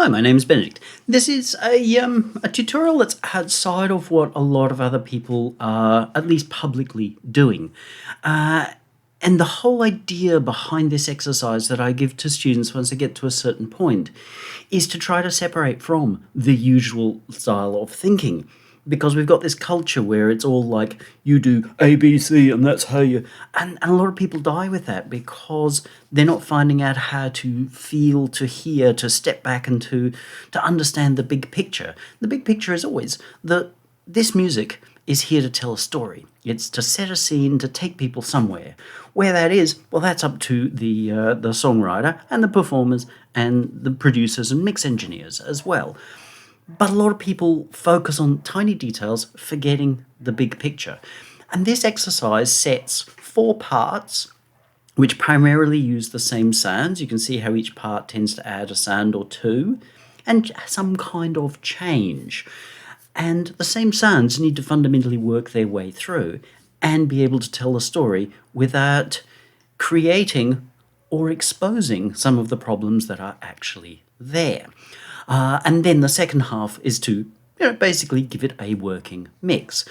Hi, my name is Benedict. This is a tutorial that's outside of what a lot of other people are at least publicly doing. And the whole idea behind this exercise that I give to students once they get to a certain point is to try to separate from the usual style of thinking. Because we've got this culture where it's all like, you do A, B, C, and that's how you... And a lot of people die with that because they're not finding out how to feel, to hear, to step back and to understand the big picture. The big picture is always that this music is here to tell a story. It's to set a scene, to take people somewhere. Where that is, well, that's up to the songwriter and the performers and the producers and mix engineers as well. But a lot of people focus on tiny details, forgetting the big picture. And this exercise sets 4 parts, which primarily use the same sounds. You can see how each part tends to add a sound or two, and some kind of change. And the same sounds need to fundamentally work their way through and be able to tell a story without creating or exposing some of the problems that are actually there. And then the second half is to basically give it a working mix.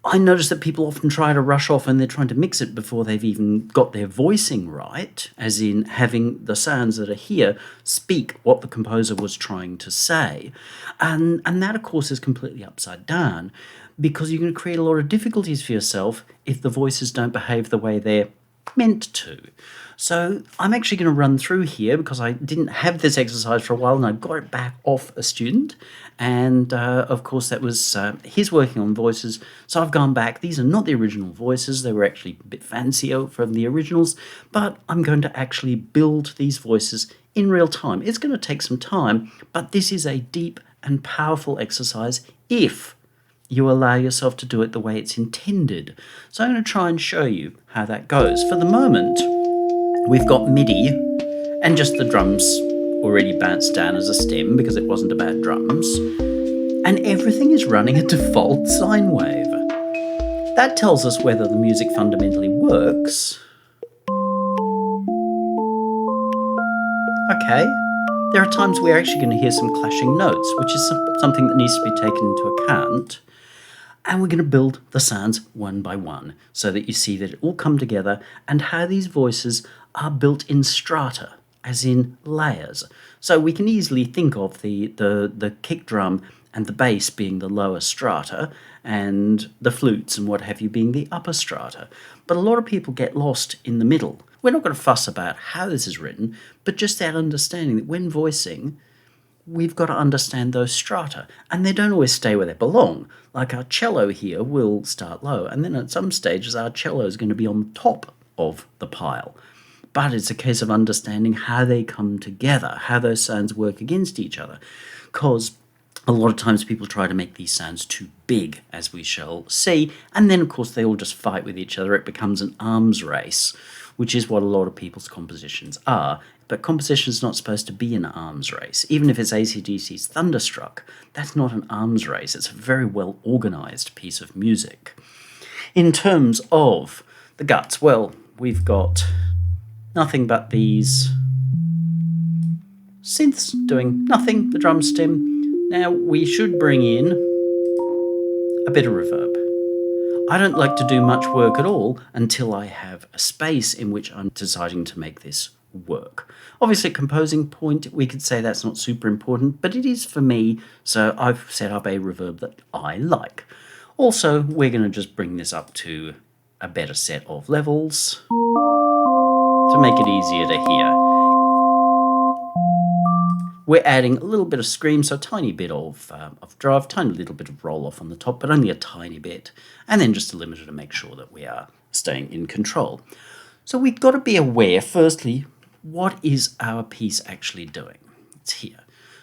I notice that people often try to rush off and they're trying to mix it before they've even got their voicing right, as in having the sounds that are here speak what the composer was trying to say. And that, of course, is completely upside down because you're going to create a lot of difficulties for yourself if the voices don't behave the way they're meant to. So I'm actually going to run through here because I didn't have this exercise for a while and I got it back off a student. And of course that was his working on voices. So I've gone back. These are not the original voices. They were actually a bit fancier from the originals. But I'm going to actually build these voices in real time. It's going to take some time, but this is a deep and powerful exercise if you allow yourself to do it the way it's intended. So I'm going to try and show you how that goes. For the moment, we've got MIDI and just the drums already bounced down as a stem because it wasn't about drums. And everything is running a default sine wave. That tells us whether the music fundamentally works. Okay, there are times we're actually going to hear some clashing notes, which is something that needs to be taken into account. And we're going to build the sounds one by one so that you see that it all come together and how these voices are built in strata, as in layers. So we can easily think of the kick drum and the bass being the lower strata and the flutes and what have you being the upper strata. But a lot of people get lost in the middle. We're not going to fuss about how this is written, but just that understanding that when voicing, we've got to understand those strata, and they don't always stay where they belong. Like our cello here will start low, and then at some stages our cello is going to be on top of the pile. But it's a case of understanding how they come together, how those sounds work against each other, because a lot of times people try to make these sounds too big, as we shall see, and then of course they all just fight with each other. It becomes an arms race, which is what a lot of people's compositions are. But composition is not supposed to be an arms race. Even if it's AC/DC's Thunderstruck, that's not an arms race. It's a very well organised piece of music. In terms of the guts, well, we've got nothing but these synths doing nothing, the drum stem. Now, we should bring in a bit of reverb. I don't like to do much work at all until I have a space in which I'm deciding to make this work. Obviously, at composing point, we could say that's not super important, but it is for me, so I've set up a reverb that I like. Also, we're going to just bring this up to a better set of levels to make it easier to hear. We're adding a little bit of scream, so a tiny bit of drive, tiny little bit of roll-off on the top, but only a tiny bit, and then just a limiter to make sure that we are staying in control. So we've got to be aware, firstly, what is our piece actually doing? It's here.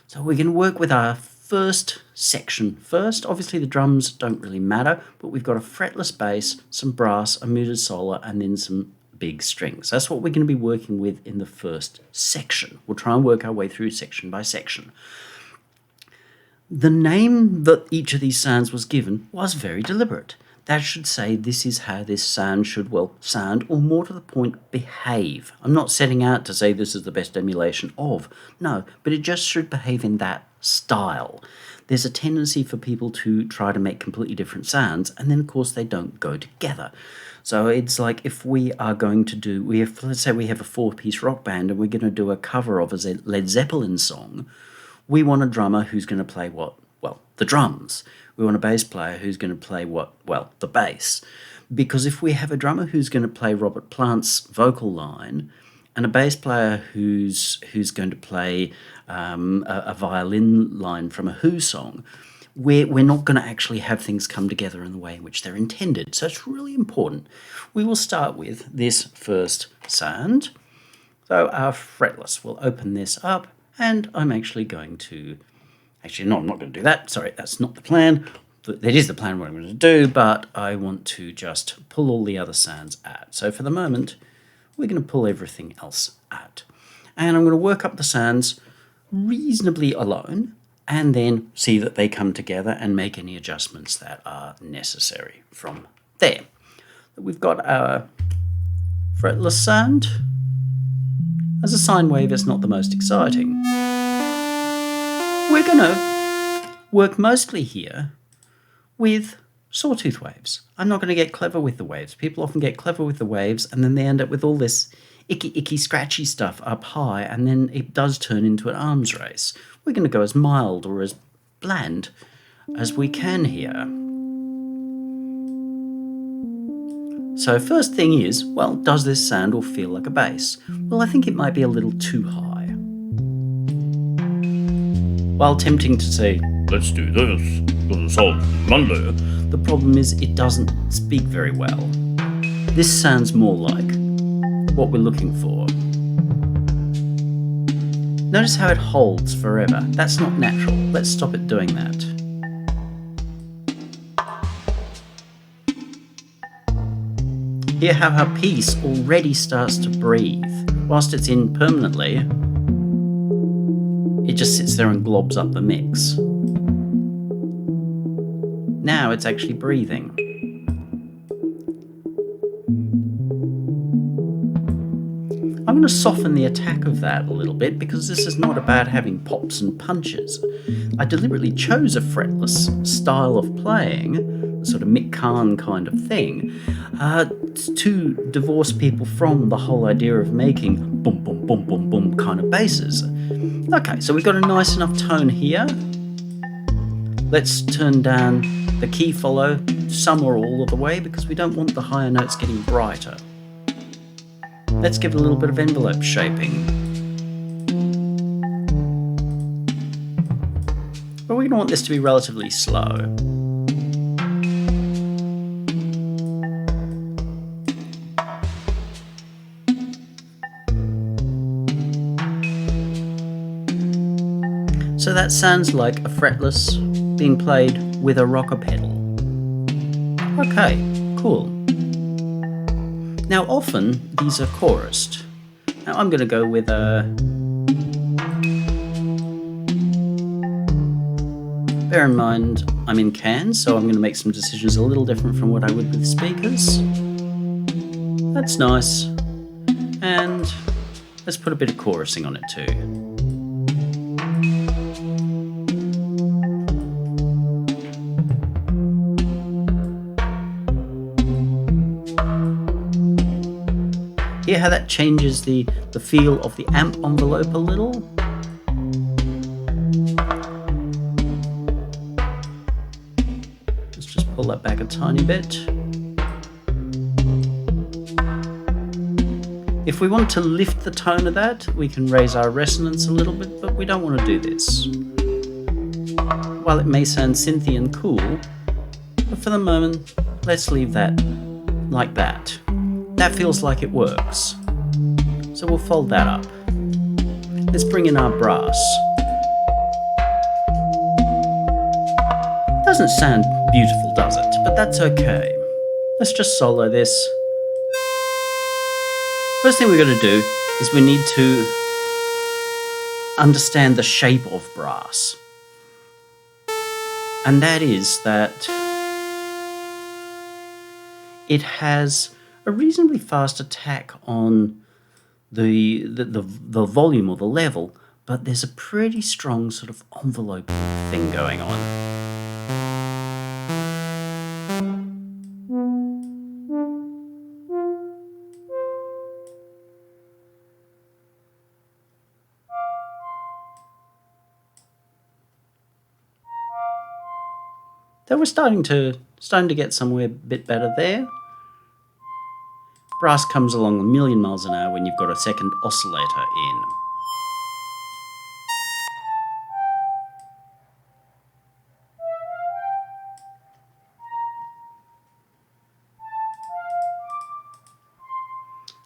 So we're going to work with our first section first. Obviously, the drums don't really matter, but we've got a fretless bass, some brass, a muted solo, and then some big strings. That's what we're going to be working with in the first section. We'll try and work our way through section by section. The name that each of these sounds was given was very deliberate. that should say this is how this sound should, well, sound, or more to the point, behave. I'm not setting out to say this is the best emulation of, no, but it just should behave in that style. There's a tendency for people to try to make completely different sounds, and then of course they don't go together. So it's like if we are going to do, let's say we have a 4-piece rock band and we're going to do a cover of a Led Zeppelin song, we want a drummer who's going to play what? Well, the drums. We want a bass player who's going to play what? Well, the bass. Because if we have a drummer who's going to play Robert Plant's vocal line and a bass player who's going to play a violin line from a Who song, we're not going to actually have things come together in the way in which they're intended. So it's really important. We will start with this first sound. So our fretless, we'll open this up, and I'm actually going to... Actually, no, I'm not going to do that. Sorry, that's not the plan. That is the plan what I'm going to do, but I want to just pull all the other sounds out. So for the moment, we're going to pull everything else out. And I'm going to work up the sounds reasonably alone, and then see that they come together and make any adjustments that are necessary from there. We've got our fretless sound. As a sine wave, it's not the most exciting. We're going to work mostly here with sawtooth waves. I'm not going to get clever with the waves. People often get clever with the waves and then they end up with all this icky, scratchy stuff up high, and then it does turn into an arms race. We're going to go as mild or as bland as we can here. So first thing is, well, does this sound or feel like a bass? Well, I think it might be a little too high. While tempting to say, let's do this, because it's Monday, the problem is it doesn't speak very well. This sounds more like what we're looking for. Notice how it holds forever. That's not natural. Let's stop it doing that. Hear how our piece already starts to breathe. Whilst it's in permanently, it just sits there and globs up the mix. Now it's actually breathing. I'm going to soften the attack of that a little bit because this is not about having pops and punches. I deliberately chose a fretless style of playing, sort of Mick Kahn kind of thing, to divorce people from the whole idea of making boom, boom, boom, boom, boom kind of basses. Okay, so we've got a nice enough tone here. Let's turn down the key follow some or all of the way because we don't want the higher notes getting brighter. Let's give it a little bit of envelope shaping. But we're going to want this to be relatively slow. So that sounds like a fretless being played with a rocker pedal. Okay, cool. Now often these are chorused. Now I'm going to go with a... Bear in mind I'm in cans, so I'm going to make some decisions a little different from what I would with speakers. That's nice. And let's put a bit of chorusing on it too. Hear how that changes the feel of the amp envelope a little? Let's just pull that back a tiny bit. If we want to lift the tone of that, we can raise our resonance a little bit, but we don't want to do this. While it may sound synthy and cool, but for the moment, let's leave that like that. That feels like it works. So we'll fold that up. Let's bring in our brass. Doesn't sound beautiful, does it? But that's okay. Let's just solo this. First thing we're going to do is we need to understand the shape of brass. And that is that it has a reasonably fast attack on the volume or the level, but there's a pretty strong sort of envelope thing going on. So we're starting to get somewhere a bit better there. Brass comes along a million miles an hour when you've got a second oscillator in.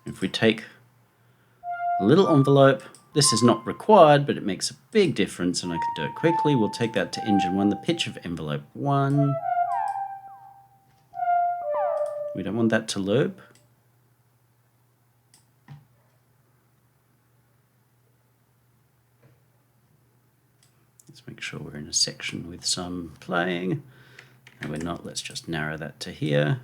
If we take a little envelope, this is not required, but it makes a big difference, and I can do it quickly. We'll take that to engine 1, the pitch of envelope 1. We don't want that to loop. Let's make sure we're in a section with some playing. And we're not, let's just narrow that to here.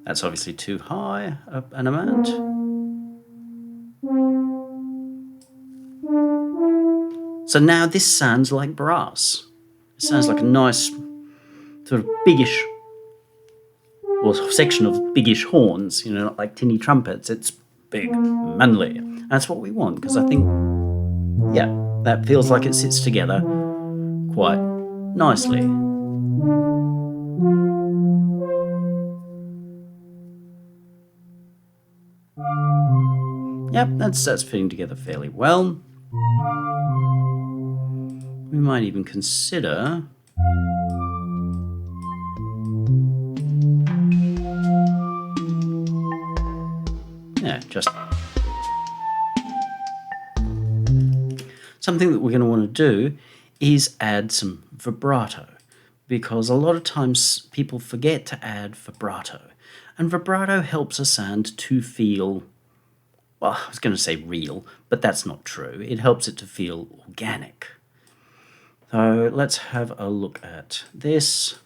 That's obviously too high an amount. So now this sounds like brass. It sounds like a nice sort of biggish, or section of biggish horns, you know, not like tinny trumpets. It's big, manly. That's what we want, because I think, yeah, that feels like it sits together quite nicely. Yep, that's fitting together fairly well. We might even consider just something that we're going to want to do is add some vibrato, because a lot of times people forget to add vibrato, and vibrato helps a sound to feel, well, I was going to say real, but that's not true. It helps it to feel organic. So let's have a look at this.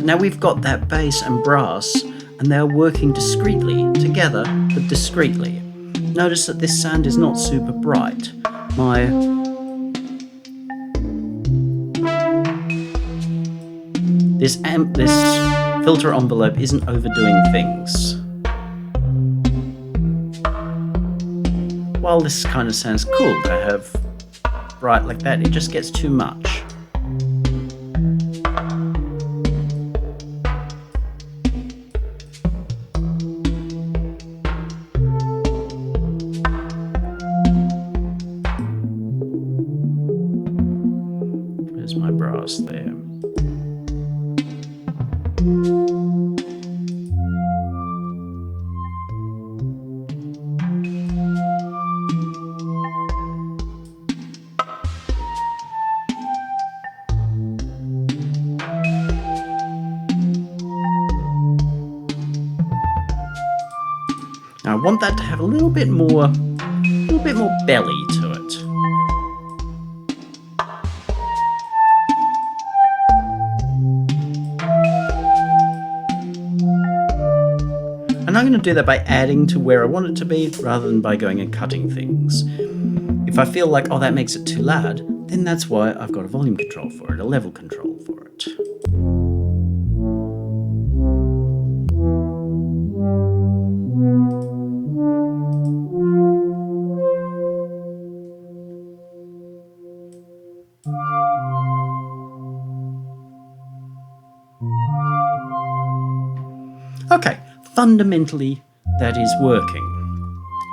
Now we've got that bass and brass, and they're working discreetly together, but discreetly. Notice that this sound is not super bright. This filter envelope isn't overdoing things. While this kind of sounds cool to have bright like that, it just gets too much. Where's my brass there? Now I want that to have a little bit more belly to it. And I'm going to do that by adding to where I want it to be rather than by going and cutting things. If I feel like, oh, that makes it too loud, then that's why I've got a volume control for it, a level control for it. Okay, fundamentally that is working.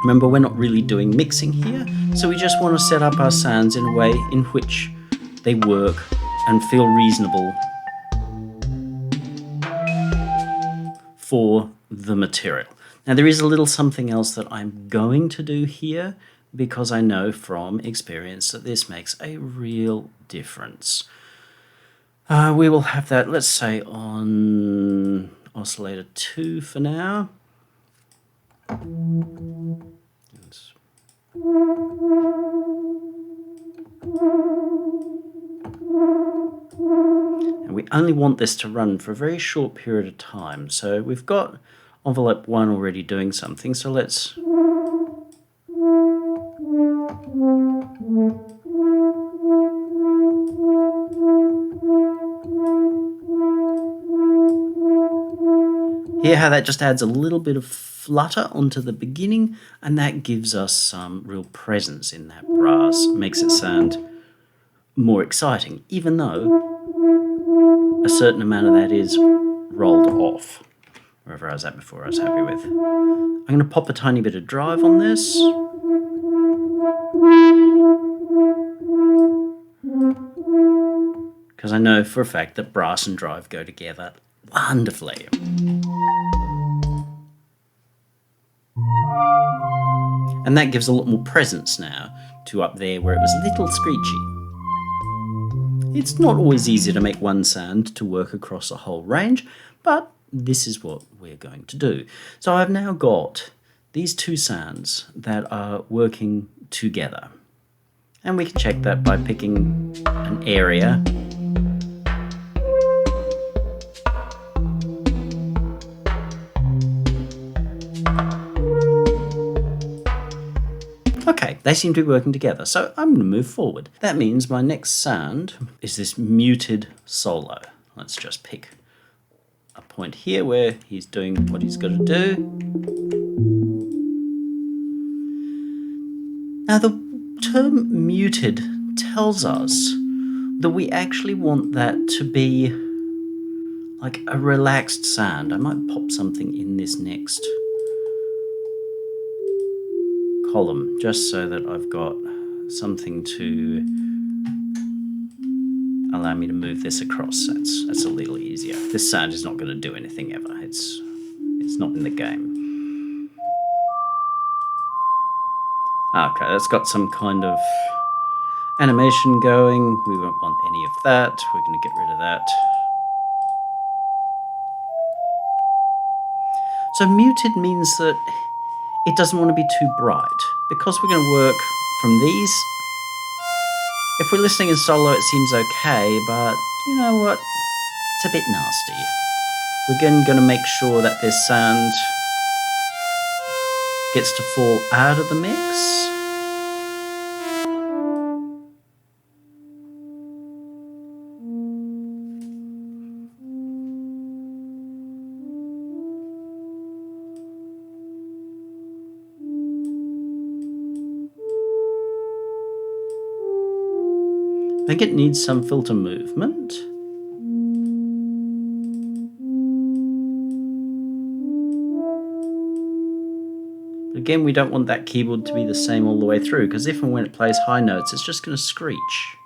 Remember, we're not really doing mixing here, so we just want to set up our sounds in a way in which they work and feel reasonable for the material. Now there is a little something else that I'm going to do here because I know from experience that this makes a real difference. We will have that, let's say, on oscillator 2 for now. And we only want this to run for a very short period of time. So we've got envelope 1 already doing something, so let's... Hear how that just adds a little bit of flutter onto the beginning, and that gives us some real presence in that brass, makes it sound more exciting, even though a certain amount of that is rolled off. Wherever I was at before, I was happy with. I'm going to pop a tiny bit of drive on this. Because I know for a fact that brass and drive go together wonderfully. And that gives a lot more presence now to up there where it was a little screechy. It's not always easy to make one sound to work across a whole range, but this is what we're going to do. So I've now got these two sounds that are working together. And we can check that by picking an area. Okay, they seem to be working together, so I'm going to move forward. That means my next sound is this muted solo. Let's just pick a point here where he's doing what he's got to do. Now the term muted tells us that we actually want that to be like a relaxed sound. I might pop something in this next column just so that I've got something to allow me to move this across. That's a little easier. This sound is not going to do anything ever. It's not in the game. Okay, that's got some kind of animation going. We won't want any of that. We're going to get rid of that. So muted means that it doesn't want to be too bright. Because we're going to work from these, if we're listening in solo it seems okay, but you know what? It's a bit nasty. We're again going to make sure that this sound gets to fall out of the mix. I think it needs some filter movement. But again, we don't want that keyboard to be the same all the way through, because if and when it plays high notes, it's just going to screech.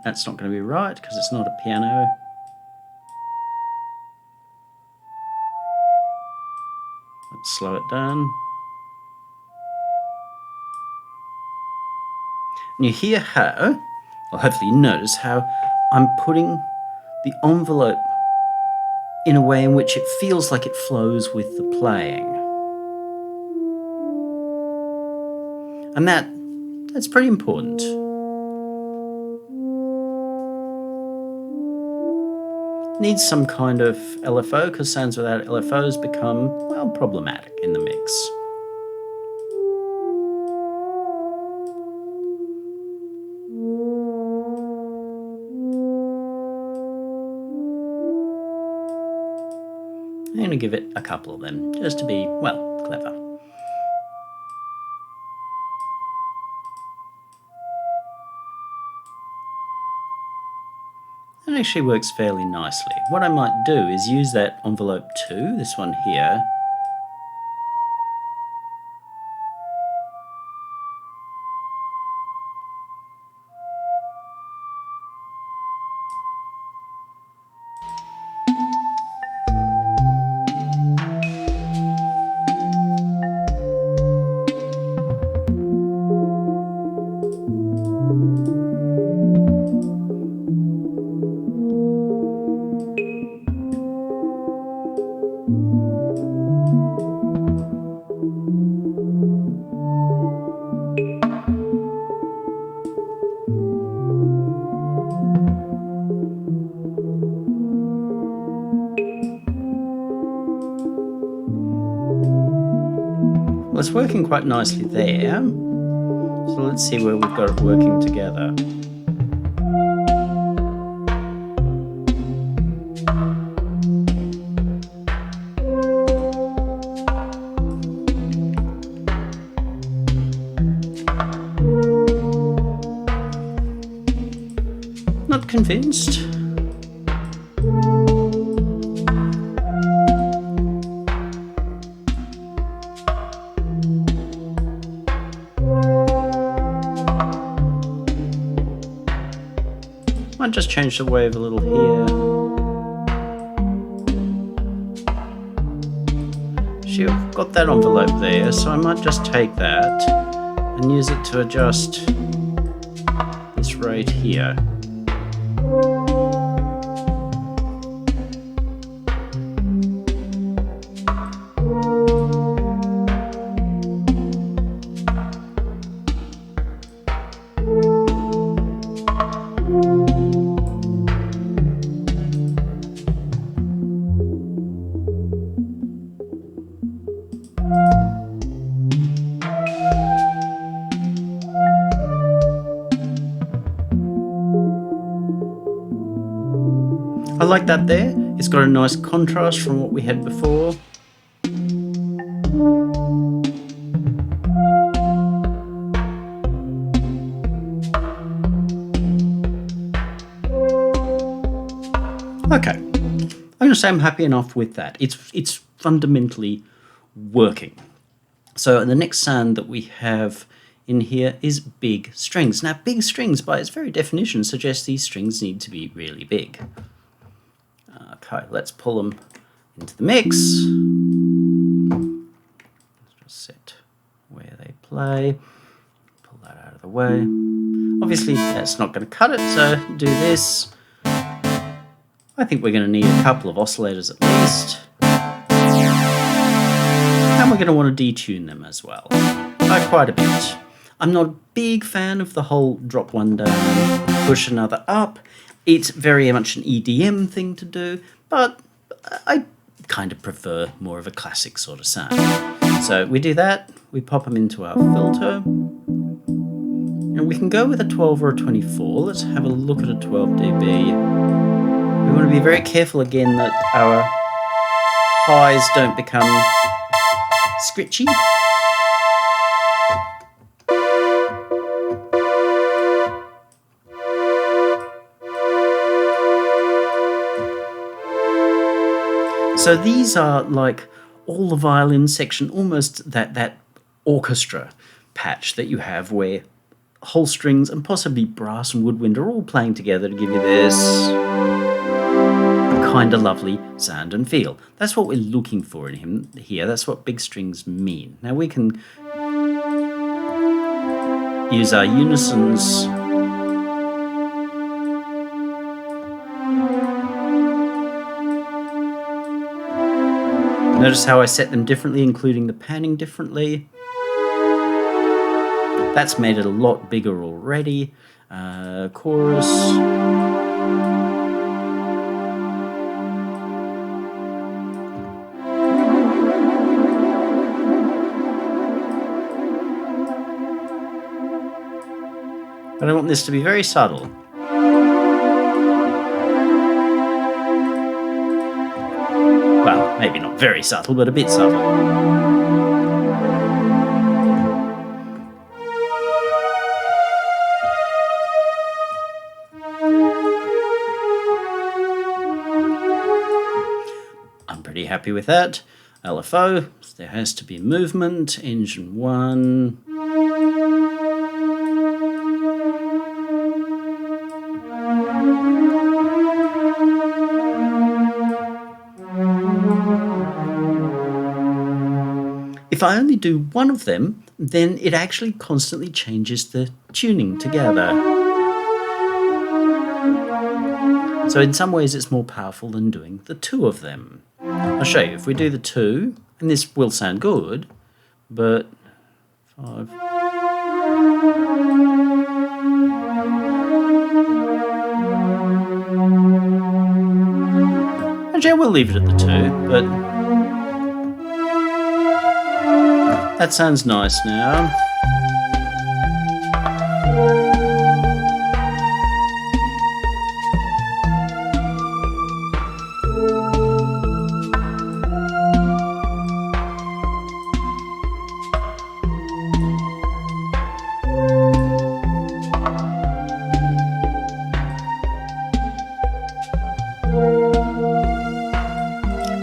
That's not going to be right, because it's not a piano. Let's slow it down. And you hear how, or hopefully you notice how, I'm putting the envelope in a way in which it feels like it flows with the playing. And that's pretty important. Needs some kind of LFO, because sounds without LFOs become, well, problematic in the mix. I'm going to give it a couple of them, just to be, well, clever. It actually works fairly nicely. What I might do is use that envelope 2, this one here, Well, it's working quite nicely there. So let's see where we've got it working together. Not convinced. Might just change the wave a little here. See, I've got that envelope there, so I might just take that and use it to adjust this right here. I like that there. It's got a nice contrast from what we had before. Okay, I'm going to say I'm happy enough with that. It's fundamentally working. So the next sound that we have in here is big strings. Now, big strings, by its very definition, suggest these strings need to be really big. Okay, let's pull them into the mix. Let's just set where they play. Pull that out of the way. Obviously, that's not going to cut it, so do this. I think we're going to need a couple of oscillators at least. And we're going to want to detune them as well, by quite a bit. I'm not a big fan of the whole drop one down, push another up. It's very much an EDM thing to do, but I kind of prefer more of a classic sort of sound. So we do that, we pop them into our filter, and we can go with a 12 or a 24. Let's have a look at a 12 dB. We want to be very careful again that our highs don't become scritchy. So these are like all the violin section, almost that orchestra patch that you have where whole strings and possibly brass and woodwind are all playing together to give you this kind of lovely sound and feel. That's what we're looking for in him here. That's what big strings mean. Now we can use our unisons. Notice how I set them differently, including the panning differently. That's made it a lot bigger already. Chorus. But I want this to be very subtle. Well, maybe not very subtle, but a bit subtle. I'm pretty happy with that. LFO, there has to be movement. Engine 1. If I only do one of them, then it actually constantly changes the tuning together. So in some ways it's more powerful than doing the two of them. I'll show you. If we do the two, and this will sound good, but 5. Actually, I will leave it at the 2, but That sounds nice now.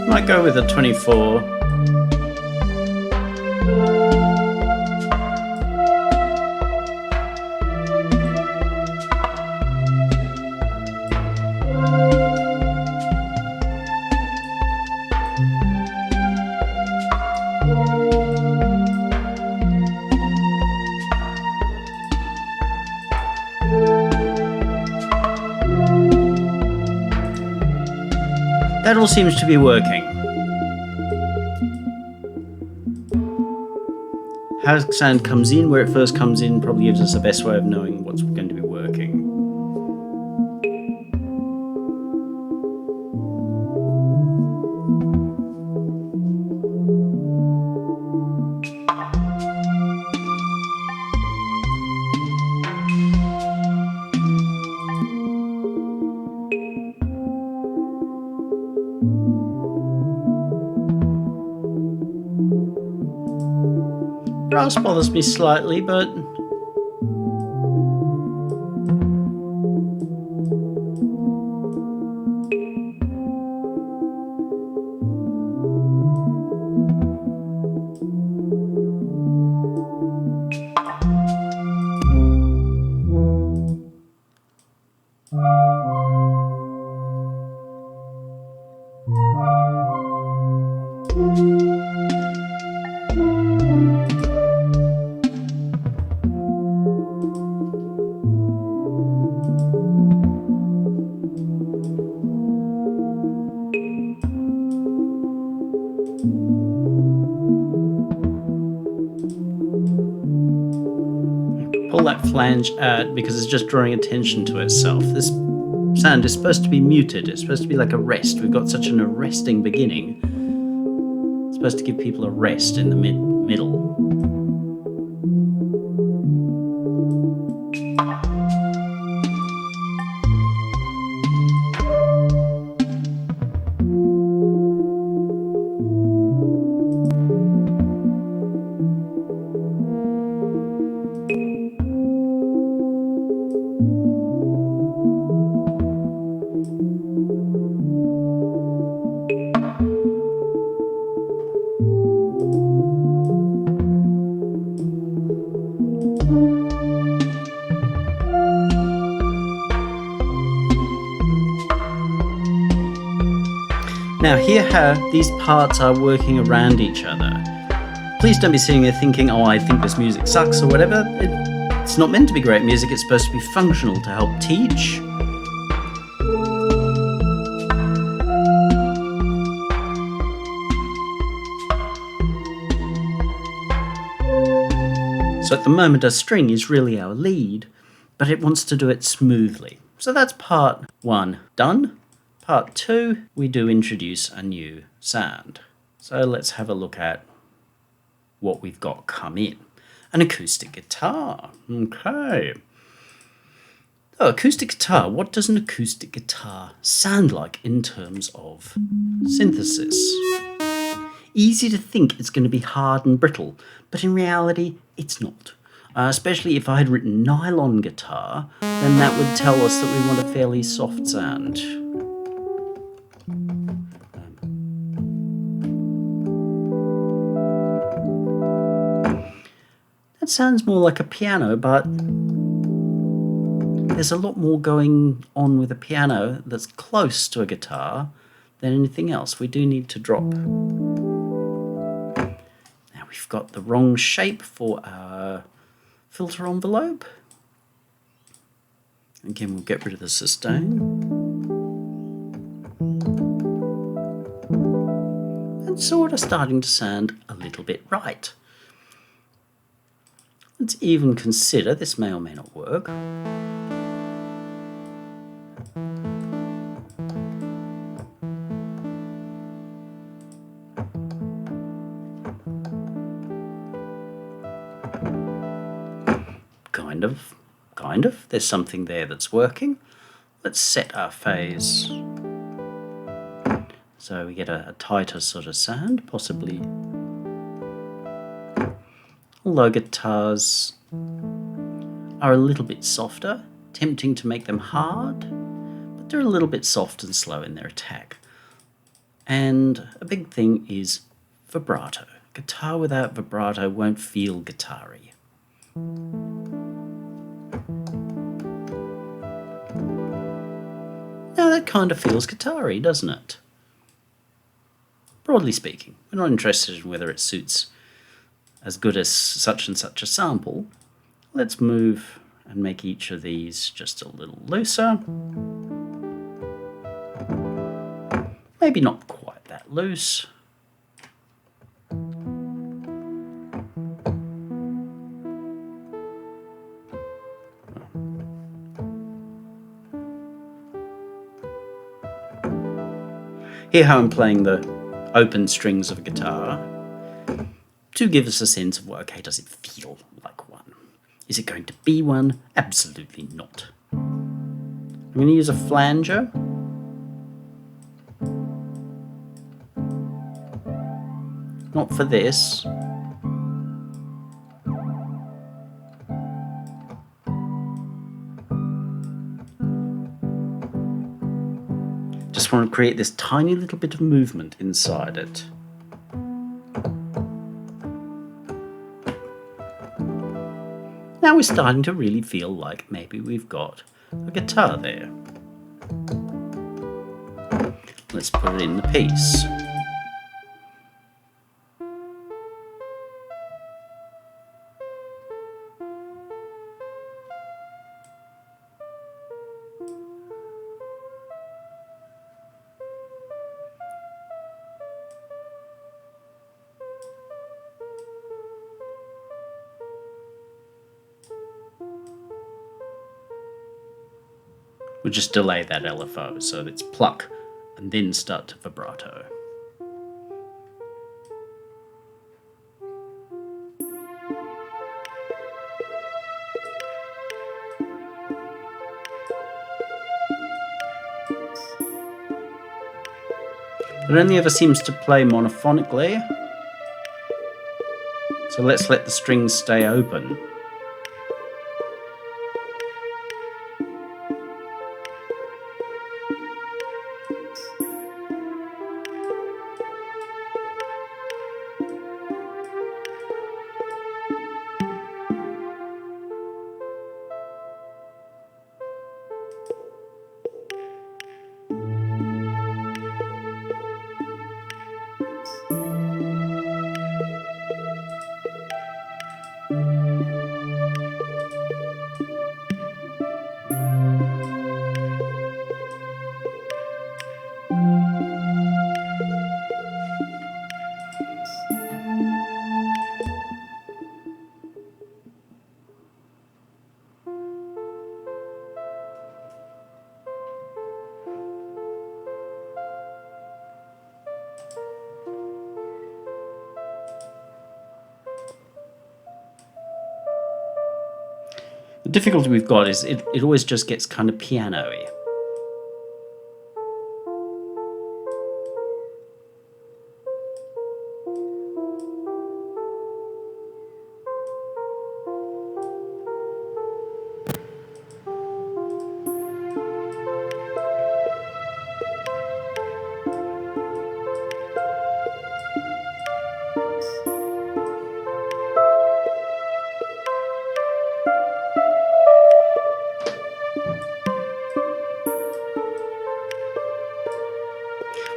Might go with a 24. That all seems to be working. How sound comes in, where it first comes in, probably gives us the best way of knowing what's going to be working. Brass bothers me slightly, but pull that flange out because it's just drawing attention to itself. This sound is supposed to be muted. It's supposed to be like a rest. We've got such an arresting beginning. It's supposed to give people a rest in the middle. Now hear how these parts are working around each other. Please don't be sitting there thinking, oh, I think this music sucks or whatever. It's not meant to be great music, it's supposed to be functional to help teach. So at the moment a string is really our lead, but it wants to do it smoothly. So that's part one done. Part two, we do introduce a new sound. So let's have a look at what we've got come in. An acoustic guitar. Okay. Oh, acoustic guitar. What does an acoustic guitar sound like in terms of synthesis? Easy to think it's going to be hard and brittle, but in reality, it's not. Especially if I had written nylon guitar, then that would tell us that we want a fairly soft sound. That sounds more like a piano, but there's a lot more going on with a piano that's close to a guitar than anything else. We do need to drop. Now we've got the wrong shape for our filter envelope. Again, we'll get rid of the sustain. And sort of starting to sound a little bit right. Let's even consider, this may or may not work. kind of. There's something there that's working. Let's set our phase so we get a tighter sort of sound, possibly. Although guitars are a little bit softer, tempting to make them hard, but they're a little bit soft and slow in their attack. And a big thing is vibrato. Guitar without vibrato won't feel guitar-y. Now that kind of feels guitar-y, doesn't it? Broadly speaking, we're not interested in whether it suits as good as such and such a sample. Let's move and make each of these just a little looser. Maybe not quite that loose. Here how I'm playing the open strings of a guitar to give us a sense of, well, okay, does it feel like one? Is it going to be one? Absolutely not. I'm going to use a flanger. Not for this. Just want to create this tiny little bit of movement inside it. Now we're starting to really feel like maybe we've got a guitar there. Let's put it in the piece. We'll just delay that LFO so that it's pluck and then start to vibrato. It only ever seems to play monophonically, so let's let the strings stay open. The difficulty we've got is it always just gets kind of piano-y.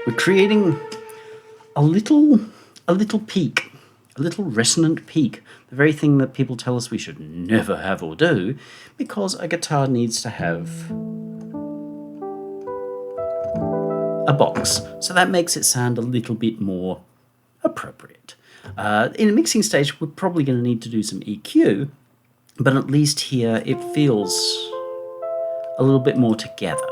We're creating a little peak, a little resonant peak, the very thing that people tell us we should never have or do, because a guitar needs to have a box. So that makes it sound a little bit more appropriate. In a mixing stage, we're probably going to need to do some EQ, but at least here it feels a little bit more together.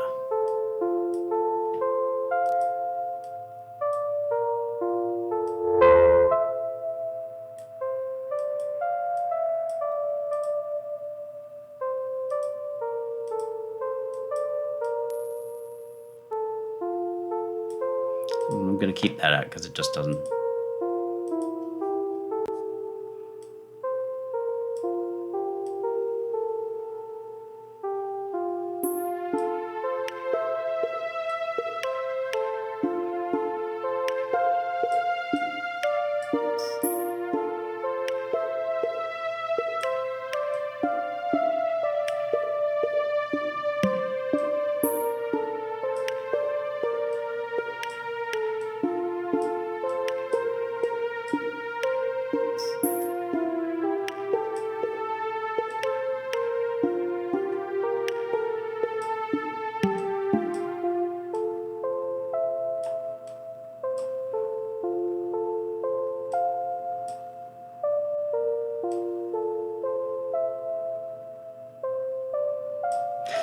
going to keep that out because it just doesn't.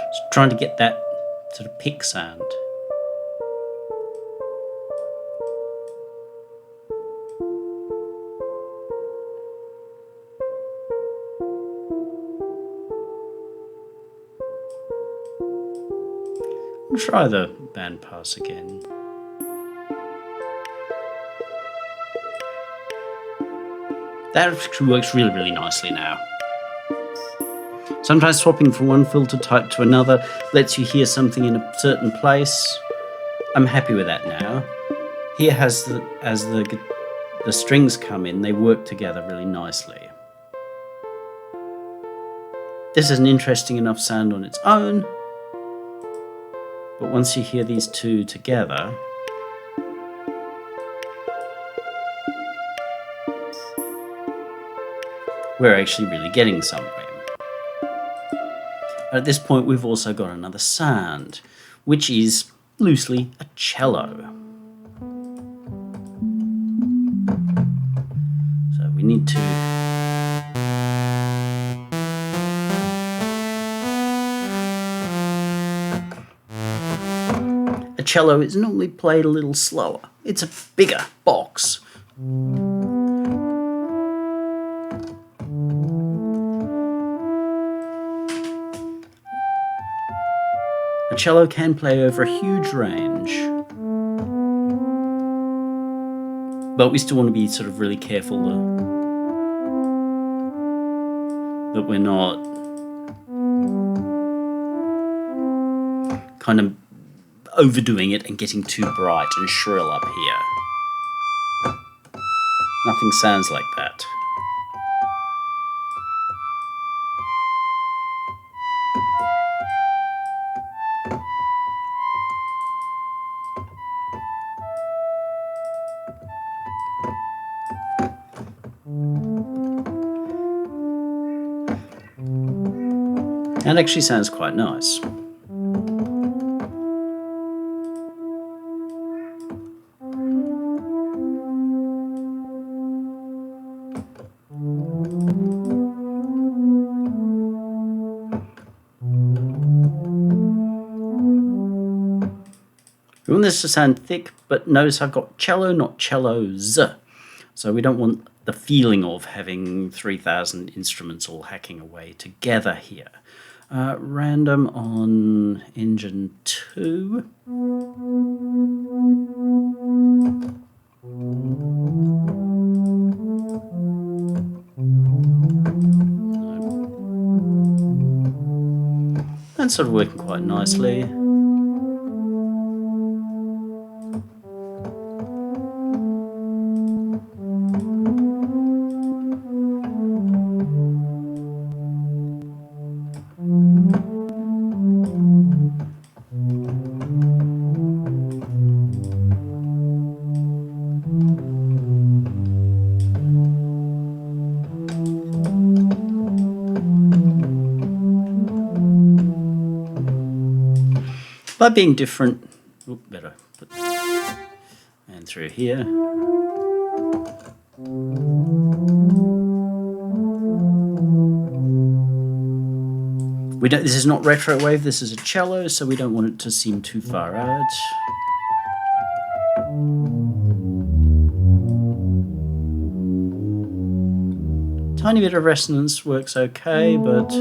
Just trying to get that sort of pick sound. I'll try the band pass again. That actually works really, really nicely now. Sometimes swapping from one filter type to another lets you hear something in a certain place. I'm happy with that now. Here as the strings come in, they work together really nicely. This is an interesting enough sound on its own, but once you hear these two together, we're actually really getting somewhere. At this point, we've also got another sound, which is loosely a cello. So we need to a cello is normally played a little slower. It's a bigger box. A cello can play over a huge range, but we still want to be sort of really careful that we're not kind of overdoing it and getting too bright and shrill up here. Nothing sounds like that. That actually sounds quite nice. We want this to sound thick, but notice I've got cello, not cellos. So we don't want the feeling of having 3,000 instruments all hacking away together here. Random on engine 2. That's sort of working quite nicely. By being different, better put and through here. We don't. This is not retro wave. This is a cello, so we don't want it to seem too far out. Tiny bit of resonance works okay, but.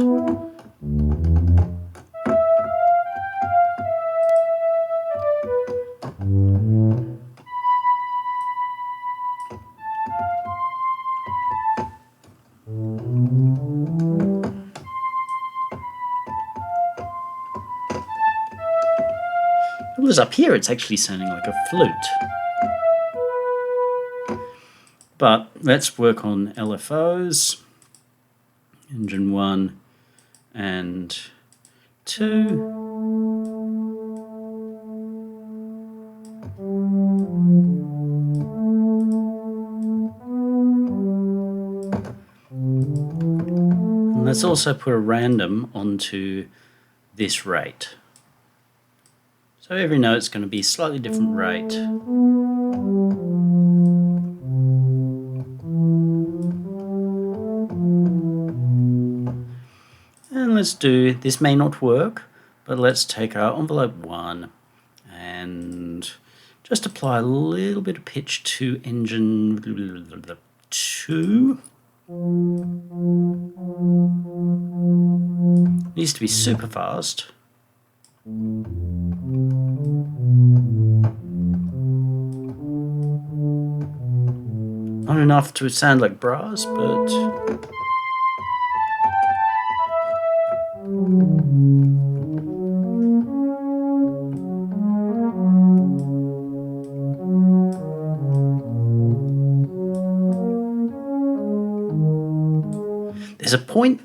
Whereas up here it's actually sounding like a flute. But let's work on LFOs. Engine 1 and 2. And let's also put a random onto this rate. So every note's going to be a slightly different rate. And let's do, this may not work, but let's take our envelope 1 and just apply a little bit of pitch to engine 2. Needs to be super fast. Not enough to sound like brass, but there's a point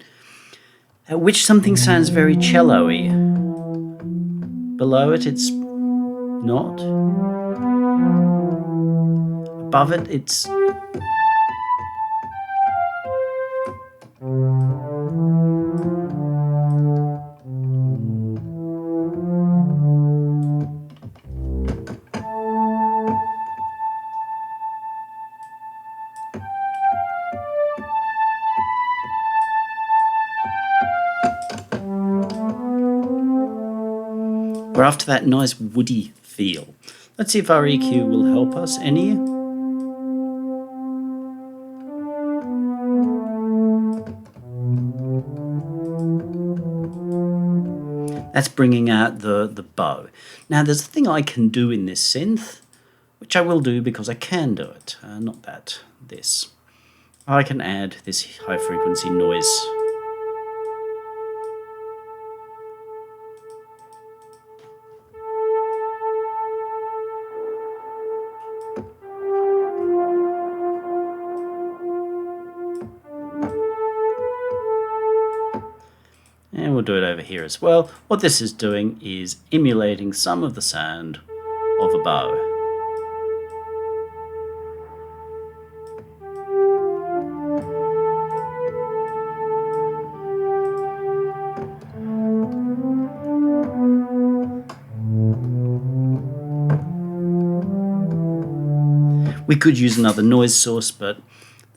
at which something sounds very cello-y. Below it, it's not. Above it, it's... We're after that nice woody feel. Let's see if our EQ will help us any. That's bringing out the bow. Now there's a thing I can do in this synth, which I will do because I can do it, not that, this. I can add this high frequency noise. And we'll do it over here as well. What this is doing is emulating some of the sound of a bow. We could use another noise source, but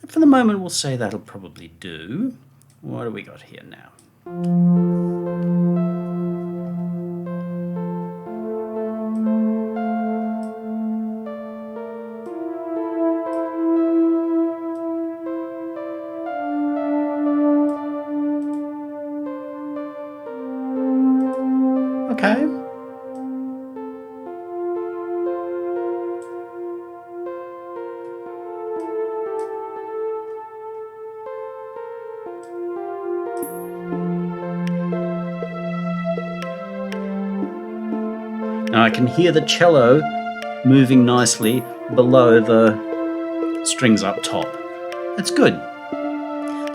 for the moment we'll say that'll probably do. What do we got here now? Okay. Now I can hear the cello moving nicely below the strings up top. That's good.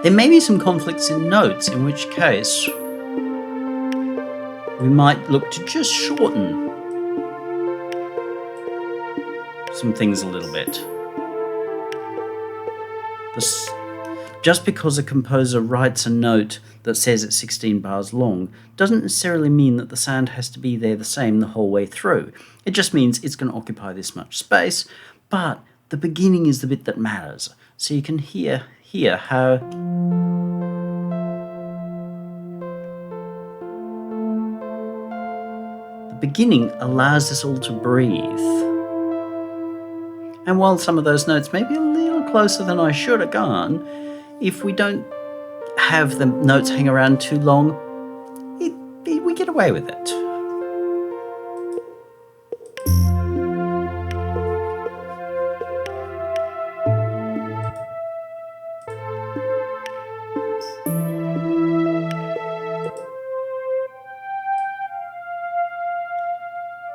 There may be some conflicts in notes, in which case we might look to just shorten some things a little bit. Just because a composer writes a note that says it's 16 bars long doesn't necessarily mean that the sound has to be there the same the whole way through. It just means it's going to occupy this much space, but the beginning is the bit that matters. So you can hear how the beginning allows this all to breathe. And while some of those notes may be a little closer than I should have gone, if we don't have the notes hang around too long, we get away with it.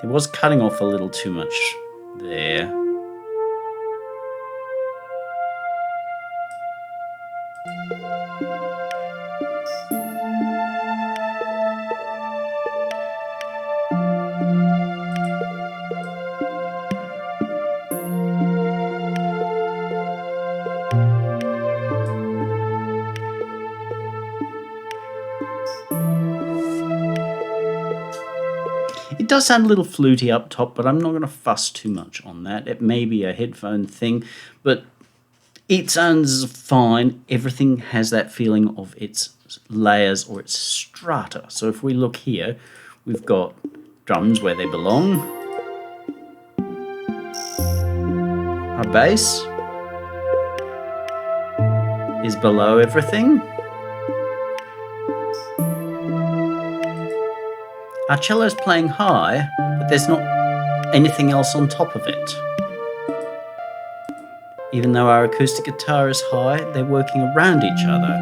It was cutting off a little too much there. It does sound a little fluty up top, but I'm not going to fuss too much on that. It may be a headphone thing, but it sounds fine. Everything has that feeling of its layers or its strata. So if we look here, we've got drums where they belong, our bass is below everything, our cello's playing high, but there's not anything else on top of it. Even though our acoustic guitar is high, they're working around each other.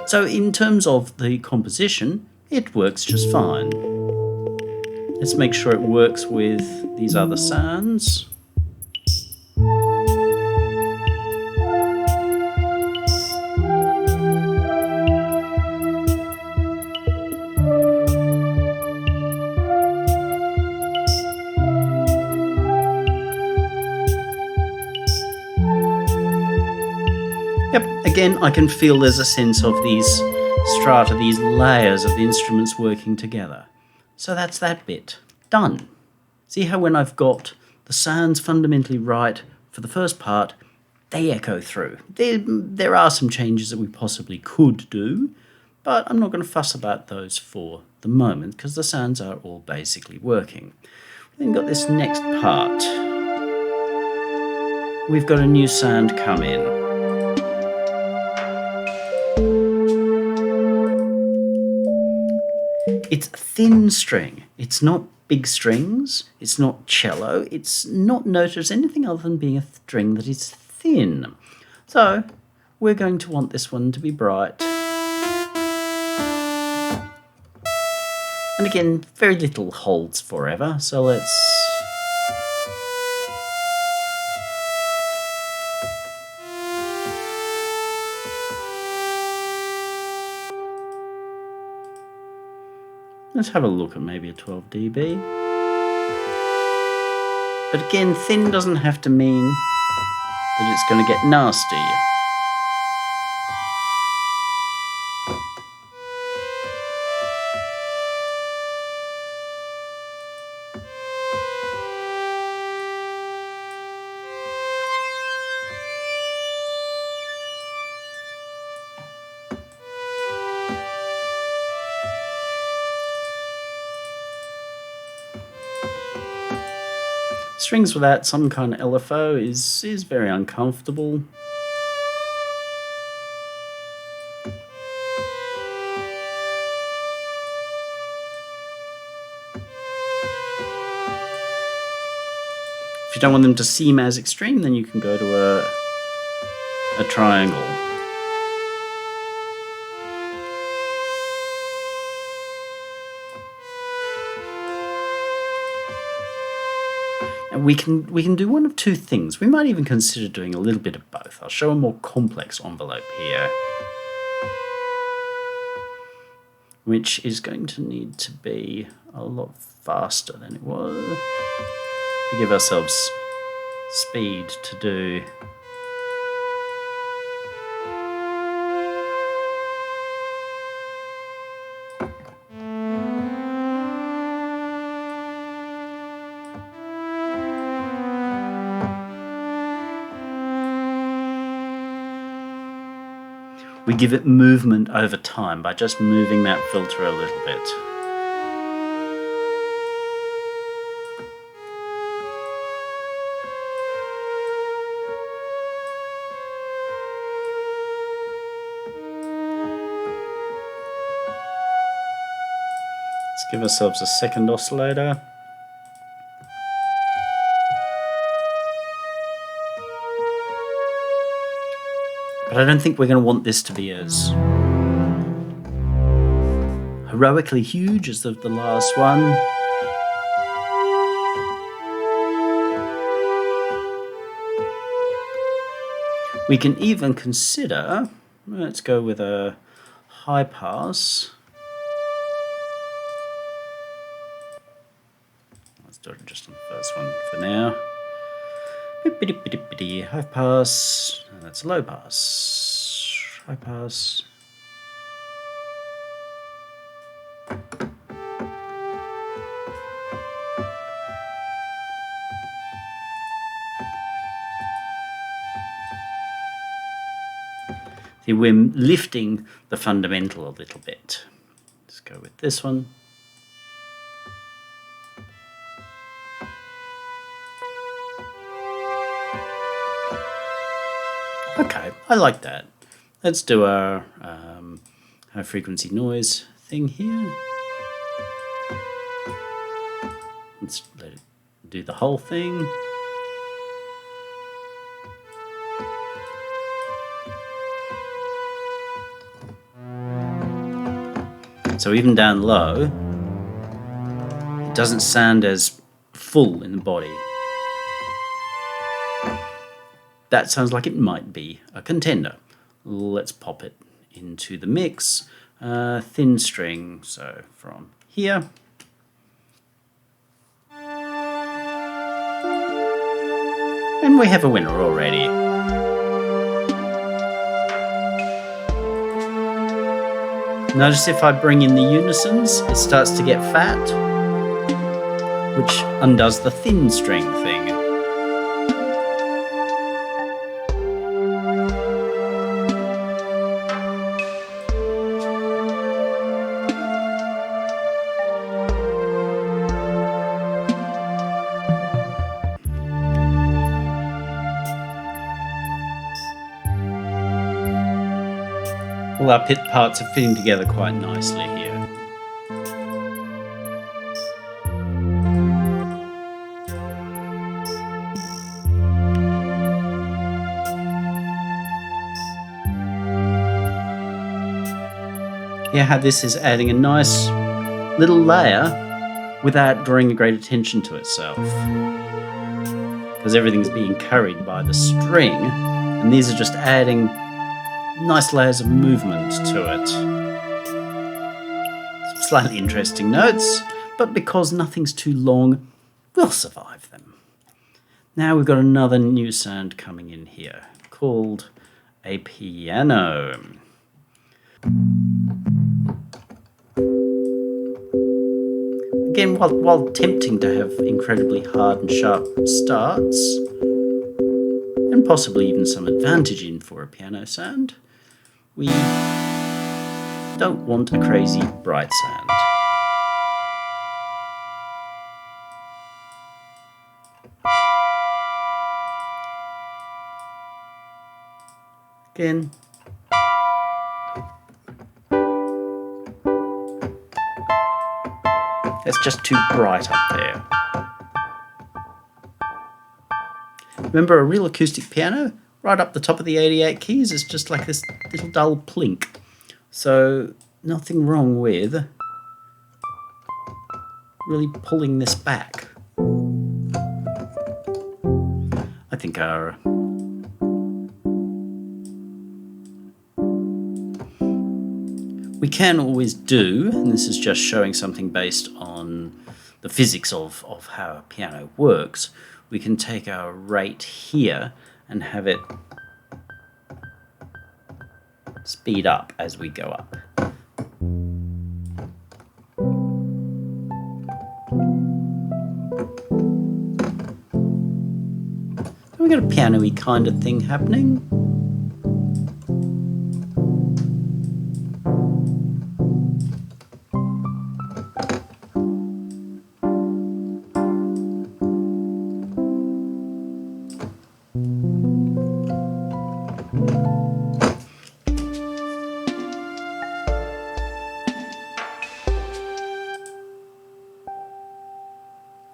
So in terms of the composition, it works just fine. Let's make sure it works with these other sounds. Yep, again, I can feel there's a sense of these strata, these layers of the instruments working together. So that's that bit. Done. See how when I've got the sounds fundamentally right for the first part, they echo through. There are some changes that we possibly could do, but I'm not going to fuss about those for the moment because the sounds are all basically working. Then got this next part. We've got a new sound come in. It's thin string. It's not big strings. It's not cello. It's not noted as anything other than being a string that is thin. So we're going to want this one to be bright. And again, very little holds forever. So let's have a look at maybe a 12 dB. But again, thin doesn't have to mean that it's going to get nasty. Strings without some kind of LFO is very uncomfortable. If you don't want them to seem as extreme, then you can go to a triangle. And we can do one of two things. We might even consider doing a little bit of both. I'll show a more complex envelope here, which is going to need to be a lot faster than it was to give ourselves speed to do. We give it movement over time by just moving that filter a little bit. Let's give ourselves a second oscillator. But I don't think we're going to want this to be as heroically huge as the last one. We can even consider, let's go with a high pass. Let's do it just on the first one for now. High pass, and that's low pass. High pass. See, we're lifting the fundamental a little bit. Let's go with this one. Okay, I like that. Let's do our high frequency noise thing here. Let's let it do the whole thing. So even down low, it doesn't sound as full in the body. That sounds like it might be a contender. Let's pop it into the mix. Thin string, so from here. And we have a winner already. Notice if I bring in the unisons, it starts to get fat, which undoes the thin string thing. All our pit parts are fitting together quite nicely here. Yeah, how this is adding a nice little layer without drawing great attention to itself. Because everything's being carried by the string, and these are just adding nice layers of movement to it. Some slightly interesting notes, but because nothing's too long, we'll survive them. Now we've got another new sound coming in here, called a piano. Again, while tempting to have incredibly hard and sharp starts, and possibly even some advantage in for a piano sound, we don't want a crazy bright sound. Again. It's just too bright up there. Remember a real acoustic piano? Right up the top of the 88 keys is just like this little dull plink. So nothing wrong with really pulling this back. I think our we can always do, and this is just showing something based on the physics of how a piano works, we can take our rate here and have it speed up as we go up. We got a piano-y kind of thing happening.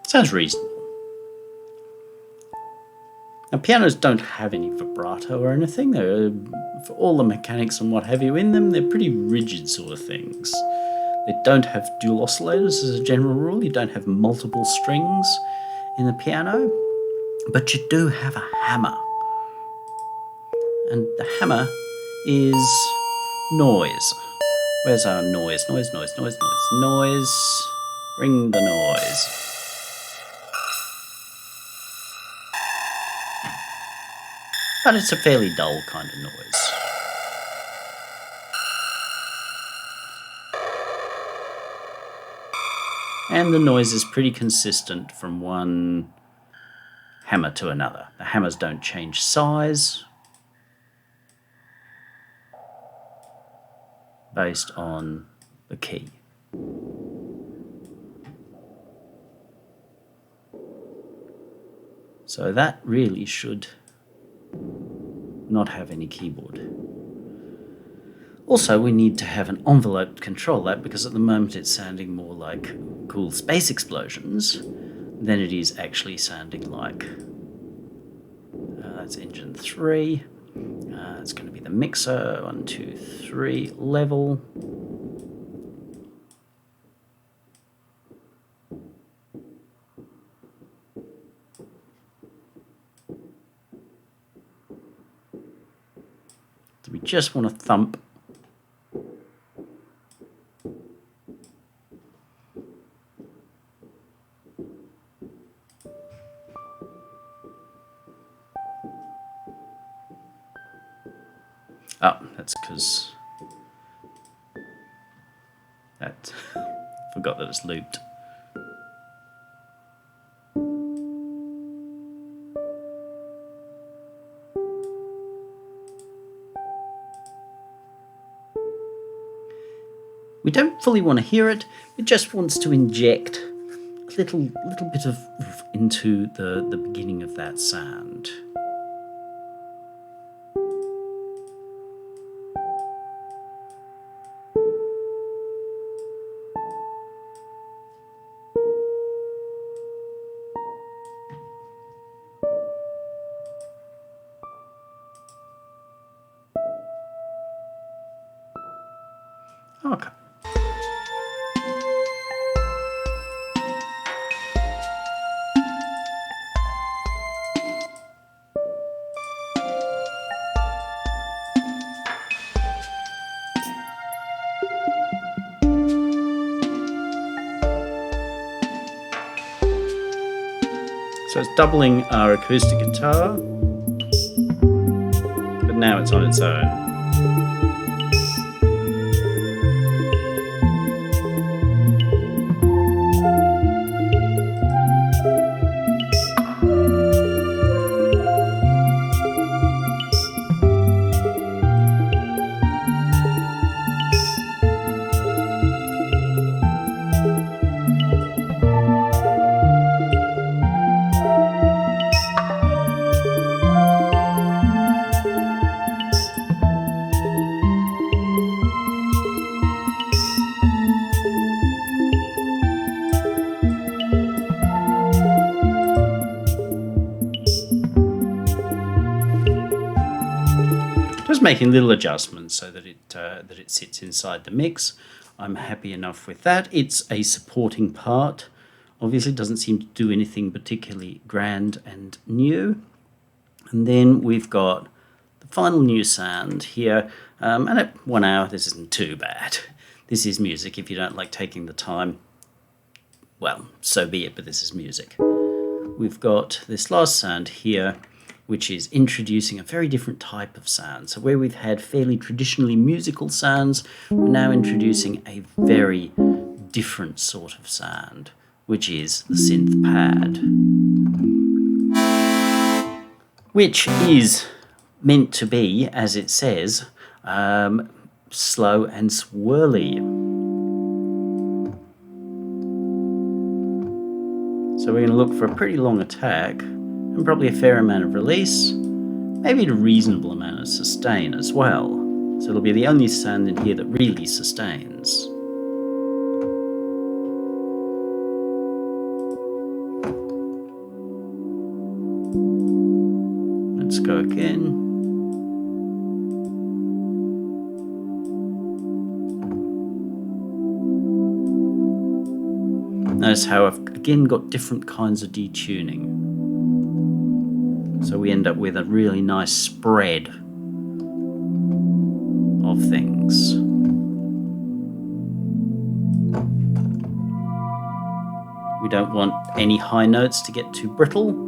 Sounds reasonable. Now Now, pianos don't have any vibrato or anything. They're, for all the mechanics and what have you in them, they're pretty rigid sort of things. They don't have dual oscillators as a general rule. You don't have multiple strings in the piano, but you do have a hammer. And the hammer is noise. Where's our noise? Noise, noise, noise, noise, noise. Bring the noise. But it's a fairly dull kind of noise. And the noise is pretty consistent from one hammer to another. The hammers don't change size based on the key. So that really should not have any keyboard. Also, we need to have an envelope to control that, because at the moment it's sounding more like cool space explosions than it is actually sounding like that's engine 3. It's going to be the mixer, 1, 2, 3 level. So we just want to thump. Oh, that's because that forgot that it's looped. We don't fully want to hear it. It just wants to inject a little bit of oomph into the beginning of that sound. Okay. So it's doubling our acoustic guitar, but now it's on its own. Just making little adjustments so that it sits inside the mix. I'm happy enough with that. It's a supporting part. Obviously, it doesn't seem to do anything particularly grand and new. And then we've got the final new sound here. And at 1 hour, this isn't too bad. This is music. If you don't like taking the time, well, so be it, but this is music. We've got this last sound here, which is introducing a very different type of sound. So where we've had fairly traditionally musical sounds, we're now introducing a very different sort of sound, which is the synth pad, which is meant to be, as it says, slow and swirly. So we're going to look for a pretty long attack, and probably a fair amount of release, maybe a reasonable amount of sustain as well. So it'll be the only sound in here that really sustains. Let's go again. Notice how I've again got different kinds of detuning. So we end up with a really nice spread of things. We don't want any high notes to get too brittle.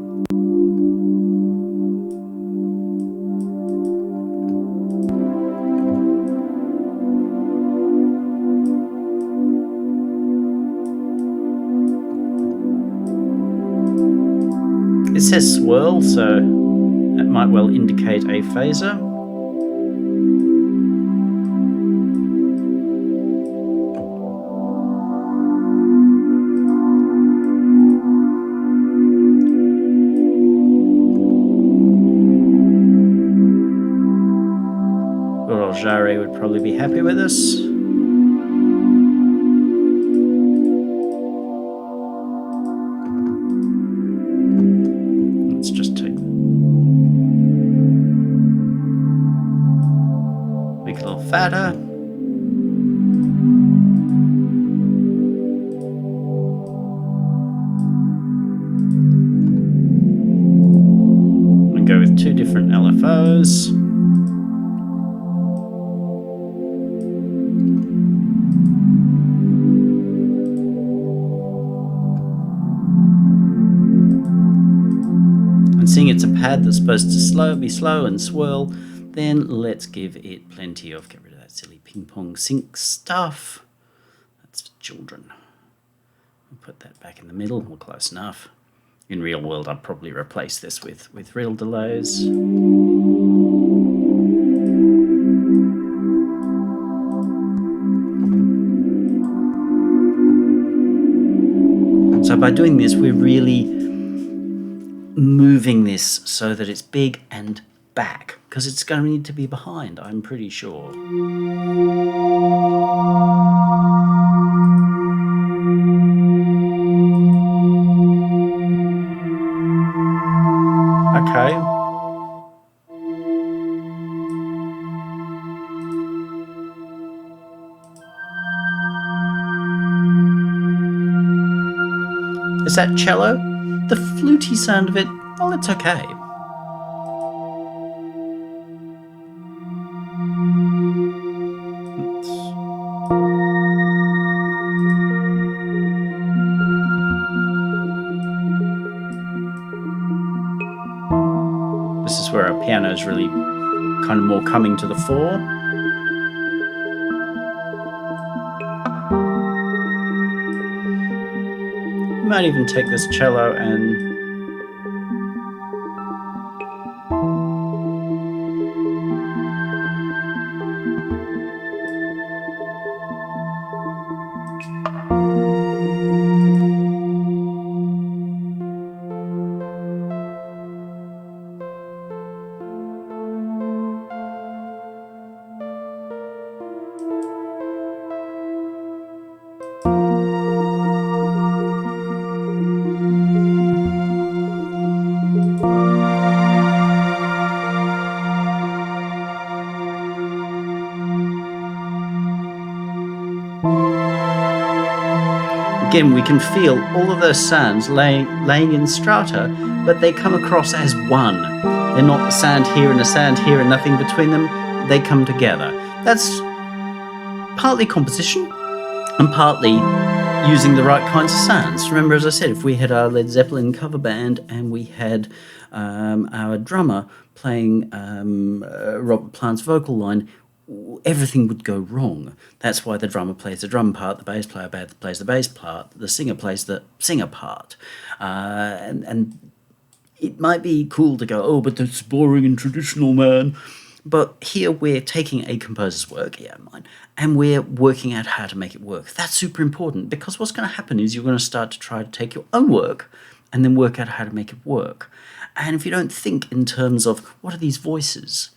It says swirl, so that might well indicate a phaser. Good old Jarre would probably be happy with us. Let's just take make it a little fatter. And go with 2 different LFOs. Seeing it's a pad that's supposed to be slow and swirl, then let's give it plenty of, get rid of that silly ping pong sync stuff. That's for children. We'll put that back in the middle, we're close enough. In real world, I'd probably replace this with real delays. So by doing this, we're really moving this so that it's big and back, because it's going to need to be behind, I'm pretty sure. Okay. Is that cello? The fluty sound of it, well, it's okay. This is where our piano is really kind of more coming to the fore. We might even take this cello and again, we can feel all of those sounds laying in strata, but they come across as one. They're not a sound here and a sound here and nothing between them. They come together. That's partly composition and partly using the right kinds of sounds. Remember, as I said, if we had our Led Zeppelin cover band and we had our drummer playing Robert Plant's vocal line, everything would go wrong. That's why the drummer plays the drum part, the bass player plays the bass part, the singer plays the singer part. And it might be cool to go, oh, but that's boring and traditional, man. But here we're taking a composer's work, yeah, mine, and we're working out how to make it work. That's super important, because what's going to happen is you're going to start to try to take your own work and then work out how to make it work. And if you don't think in terms of, what are these voices?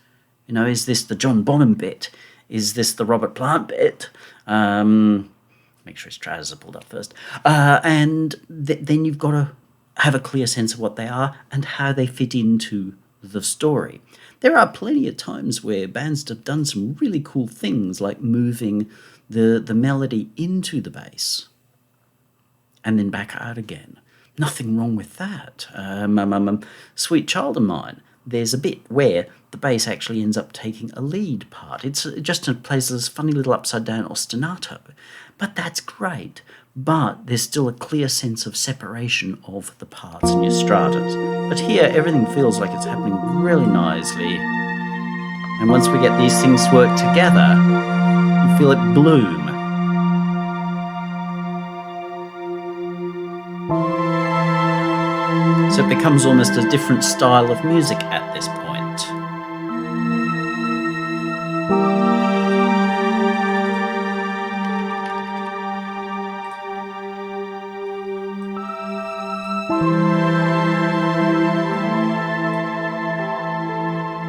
You know, is this the John Bonham bit? Is this the Robert Plant bit? Make sure his stratas are pulled up first. And then you've got to have a clear sense of what they are and how they fit into the story. There are plenty of times where bands have done some really cool things, like moving the melody into the bass and then back out again. Nothing wrong with that. Sweet Child of Mine, there's a bit where the bass actually ends up taking a lead part. It just plays this funny little upside down ostinato. But that's great. But there's still a clear sense of separation of the parts in your stratas. But here, everything feels like it's happening really nicely. And once we get these things to work together, you feel it bloom. So it becomes almost a different style of music at this point.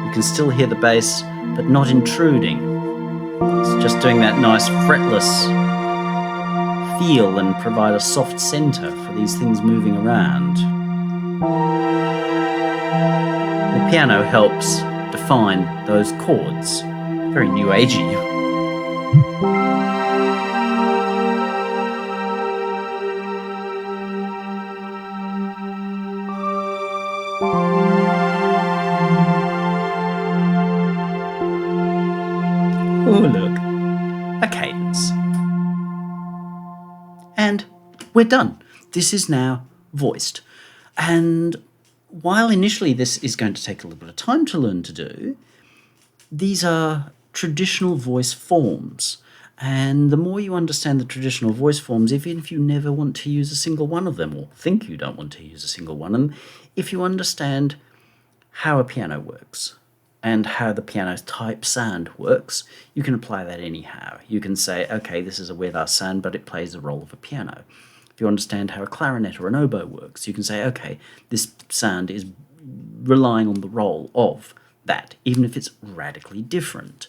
You can still hear the bass, but not intruding. It's just doing that nice fretless feel and provide a soft center for these things moving around. The piano helps define those chords. Very new agey. Oh, look, a cadence. And we're done. This is now voiced. And while initially this is going to take a little bit of time to learn to do, these are traditional voice forms. And the more you understand the traditional voice forms, even if you never want to use a single one of them, or think you don't want to use a single one of them, if you understand how a piano works and how the piano's type sound works, you can apply that anyhow. You can say, okay, this is a weird-ass sound, but it plays the role of a piano. If you understand how a clarinet or an oboe works, you can say, okay, this sound is relying on the role of that, even if it's radically different.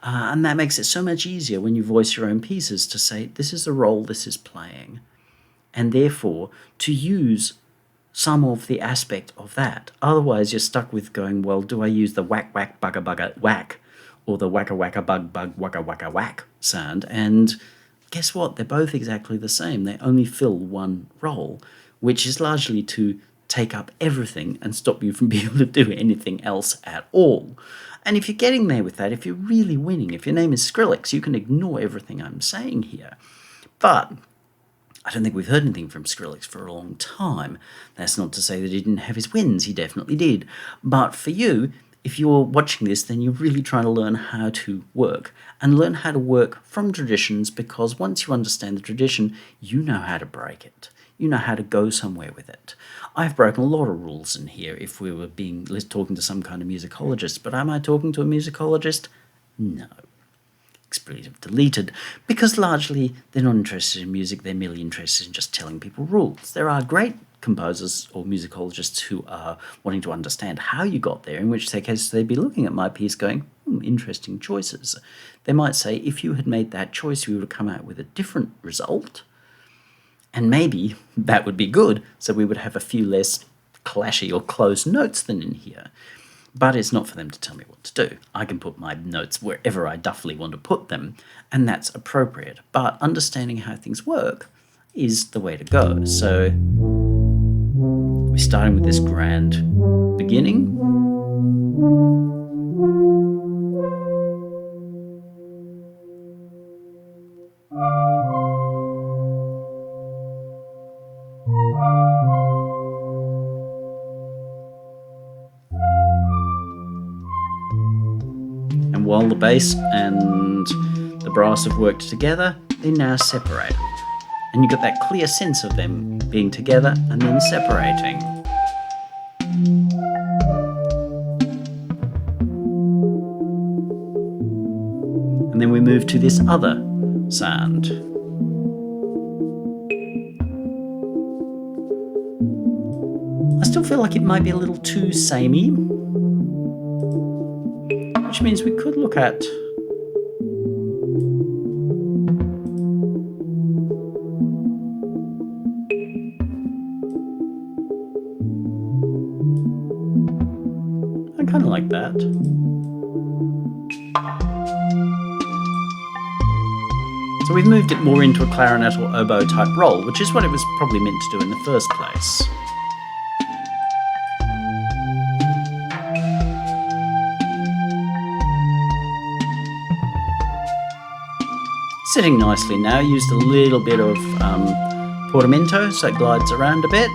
And that makes it so much easier when you voice your own pieces to say, this is the role this is playing. And therefore, to use some of the aspect of that. Otherwise, you're stuck with going, well, do I use the whack, whack, bugger, bugger, whack, or the wacka, wacka, bug, bug, wacka, wacka, whack sound? And guess what? They're both exactly the same. They only fill one role, which is largely to take up everything and stop you from being able to do anything else at all. And if you're getting there with that, if you're really winning, if your name is Skrillex, you can ignore everything I'm saying here. But I don't think we've heard anything from Skrillex for a long time. That's not to say that he didn't have his wins, he definitely did. But for you, if you're watching this, then you're really trying to learn how to work, and learn how to work from traditions, because once you understand the tradition, you know how to break it. You know how to go somewhere with it. I've broken a lot of rules in here if we were talking to some kind of musicologist, but am I talking to a musicologist? No. Expletive deleted, because largely they're not interested in music, they're merely interested in just telling people rules. There are great composers or musicologists who are wanting to understand how you got there, in which case they'd be looking at my piece going, interesting choices. They might say, if you had made that choice, we would have come out with a different result, and maybe that would be good, so we would have a few less clashy or close notes than in here. But it's not for them to tell me what to do. I can put my notes wherever I duffily want to put them, and that's appropriate. But understanding how things work is the way to go. So we're starting with this grand beginning. And while the bass and the brass have worked together, they're now separated. And you get that clear sense of them being together and then separating. And then we move to this other sound. I still feel like it might be a little too samey, which means we could look at I kind of like that. So we've moved it more into a clarinet or oboe type roll, which is what it was probably meant to do in the first place. Sitting nicely now, used a little bit of portamento so it glides around a bit.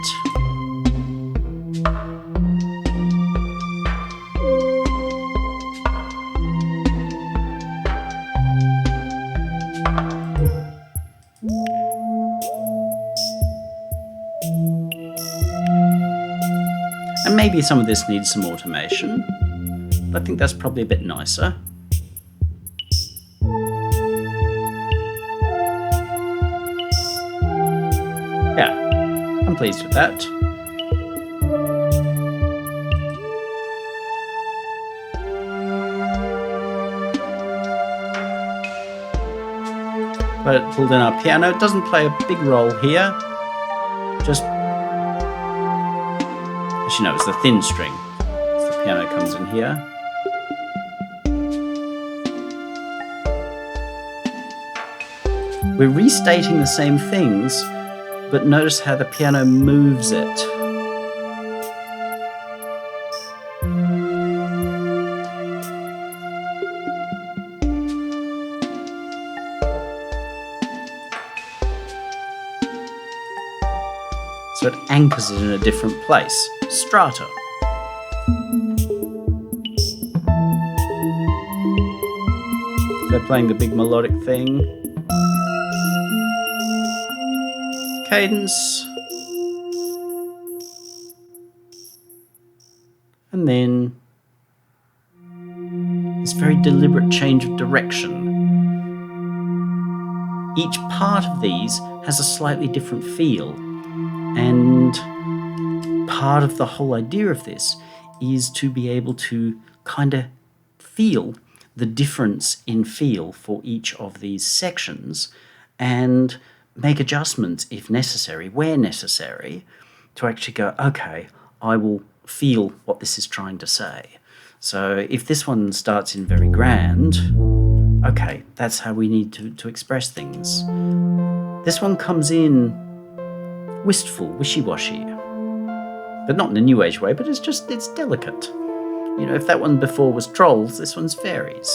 And maybe some of this needs some automation, but I think that's probably a bit nicer. Yeah, I'm pleased with that. But it pulled in our piano. It doesn't play a big role here. Just, as you know, it's the thin string. So the piano comes in here. We're restating the same things, but notice how the piano moves it. So it anchors it in a different place. Strata. So playing the big melodic thing. Cadence. And then this very deliberate change of direction. Each part of these has a slightly different feel. And part of the whole idea of this is to be able to kind of feel the difference in feel for each of these sections and make adjustments if necessary, where necessary, to actually go, okay, I will feel what this is trying to say. So if this one starts in very grand, okay, that's how we need to express things. This one comes in wistful, wishy-washy, but not in a new age way, but it's delicate. You know, if that one before was trolls, this one's fairies.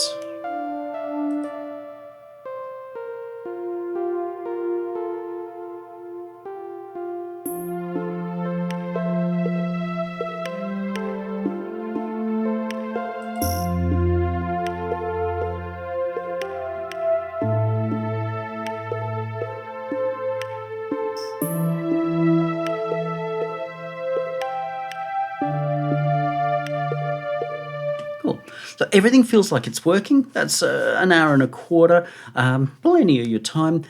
Cool. So everything feels like it's working. That's an hour and a quarter. Plenty of your time.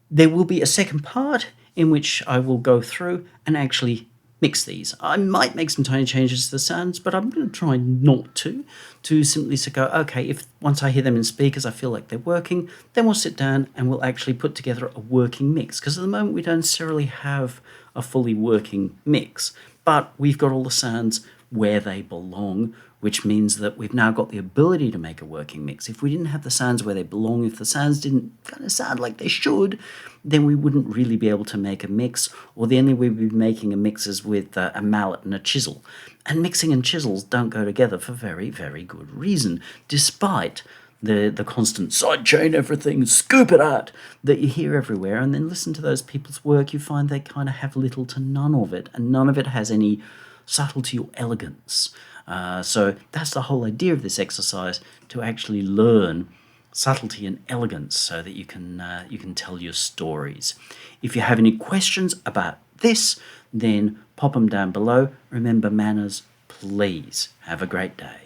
There will be a second part in which I will go through and actually mix these. I might make some tiny changes to the sounds, but I'm going to try not to simply go, okay, if once I hear them in speakers, I feel like they're working, then we'll sit down and we'll actually put together a working mix. Because at the moment, we don't necessarily have a fully working mix, but we've got all the sounds where they belong, which means that we've now got the ability to make a working mix. If we didn't have the sounds where they belong, if the sounds didn't kind of sound like they should, then we wouldn't really be able to make a mix, or the only way we'd be making a mix is with a mallet and a chisel. And mixing and chisels don't go together for very, very good reason, despite the constant sidechain everything, scoop it out that you hear everywhere, and then listen to those people's work, you find they kind of have little to none of it, and none of it has any subtlety or elegance. So that's the whole idea of this exercise, to actually learn subtlety and elegance so that you can tell your stories. If you have any questions about this, then pop them down below. Remember manners, please. Have a great day.